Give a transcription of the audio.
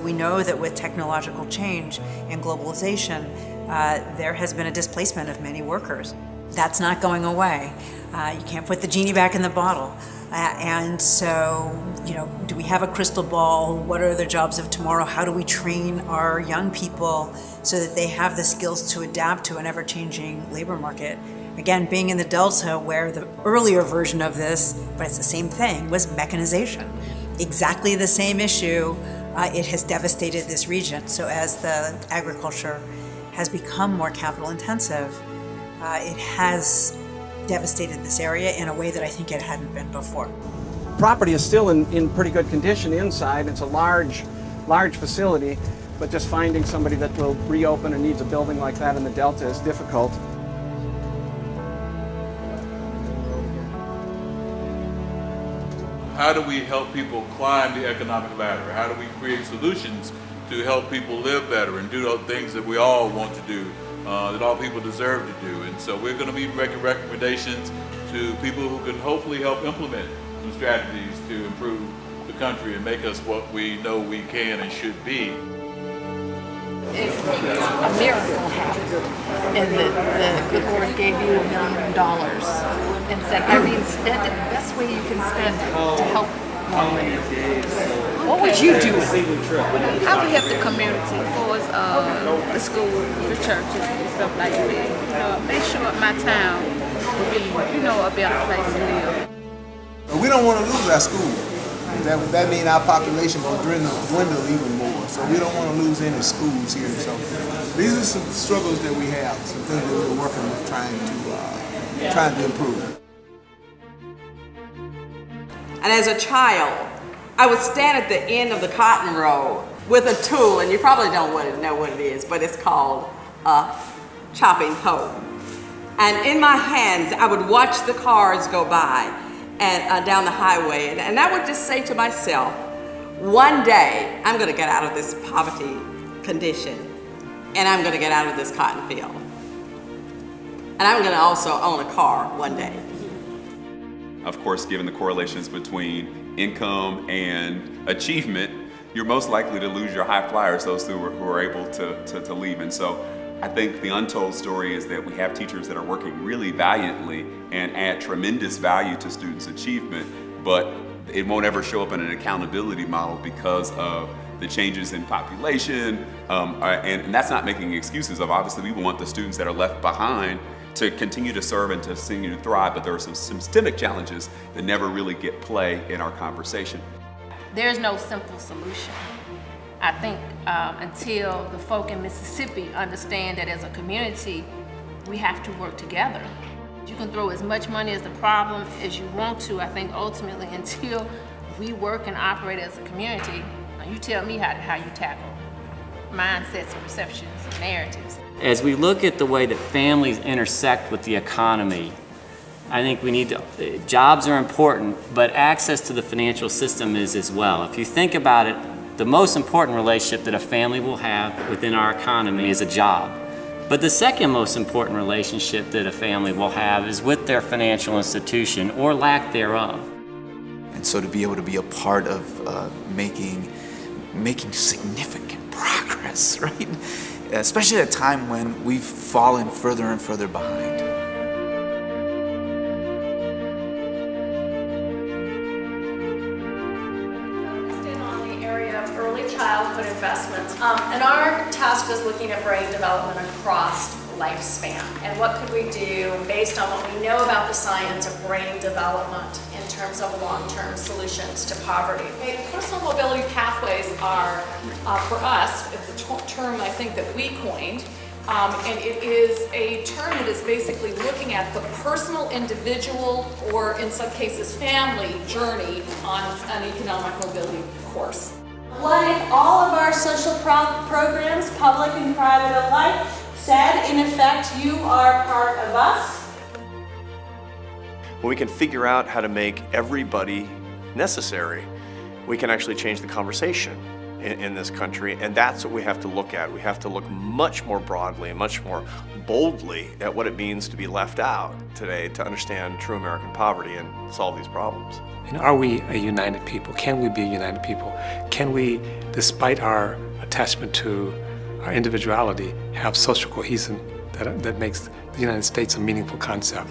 We know that with technological change and globalization, there has been a displacement of many workers. That's not going away. You can't put the genie back in the bottle. And so, do we have a crystal ball? What are the jobs of tomorrow? How do we train our young people so that they have the skills to adapt to an ever-changing labor market? Again, being in the Delta, where the earlier version of this, but it's the same thing, was mechanization. Exactly the same issue. It has devastated this region. So as the agriculture has become more capital intensive, it has devastated this area in a way that I think it hadn't been before. Property is still in pretty good condition inside. It's a large facility, but just finding somebody that will reopen and needs a building like that in the Delta is difficult. How do we help people climb the economic ladder? How do we create solutions to help people live better and do those things that we all want to do, that all people deserve to do? And so we're going to be making recommendations to people who can hopefully help implement some strategies to improve the country and make us what we know we can and should be. If a miracle happened and the good Lord gave you $1 million and said, Irene, spend it the best way you can spend it to help one man, what would you do? I would help the community for the schools, the churches, and stuff like that. Make sure my town will be, a better place to live. We don't want to lose our school. That means our population will dwindle even more. So we don't want to lose any schools here. So these are some struggles that we have, some things that we're working with trying to improve. And as a child, I would stand at the end of the cotton row with a tool, and you probably don't know what it is, but it's called a chopping hoe. And in my hands, I would watch the cars go by and down the highway, and I would just say to myself, one day I'm going to get out of this poverty condition, and I'm going to get out of this cotton field, and I'm going to also own a car one day. Of course, given the correlations between income and achievement, you're most likely to lose your high flyers, those who are able to leave. And so I think the untold story is that we have teachers that are working really valiantly and add tremendous value to students' achievement, but it won't ever show up in an accountability model because of the changes in population, and that's not making excuses of, obviously we want the students that are left behind to continue to serve and to continue to thrive, but there are some systemic challenges that never really get play in our conversation. There's no simple solution. I think until the folk in Mississippi understand that as a community, we have to work together. You can throw as much money as the problem as you want to. I think ultimately, until we work and operate as a community, you tell me how you tackle mindsets, perceptions, and narratives. As we look at the way that families intersect with the economy, I think we need to, jobs are important, but access to the financial system is as well. If you think about it, the most important relationship that a family will have within our economy is a job. But the second most important relationship that a family will have is with their financial institution or lack thereof. And so to be able to be a part of making significant progress, right? Especially at a time when we've fallen further and further behind. Childhood investments. And our task was looking at brain development across lifespan. And what could we do based on what we know about the science of brain development in terms of long-term solutions to poverty. Personal mobility pathways are, for us, it's a term I think that we coined, and it is a term that is basically looking at the personal, individual, or in some cases family journey on an economic mobility course. What if all of our social programs, public and private alike, said, in effect, you are part of us? When we can figure out how to make everybody necessary, we can actually change the conversation. in this country, and that's what we have to look at. We have to look much more broadly and much more boldly at what it means to be left out today to understand true American poverty and solve these problems. And are we a united people? Can we be a united people? Can we, despite our attachment to our individuality, have social cohesion that makes the United States a meaningful concept?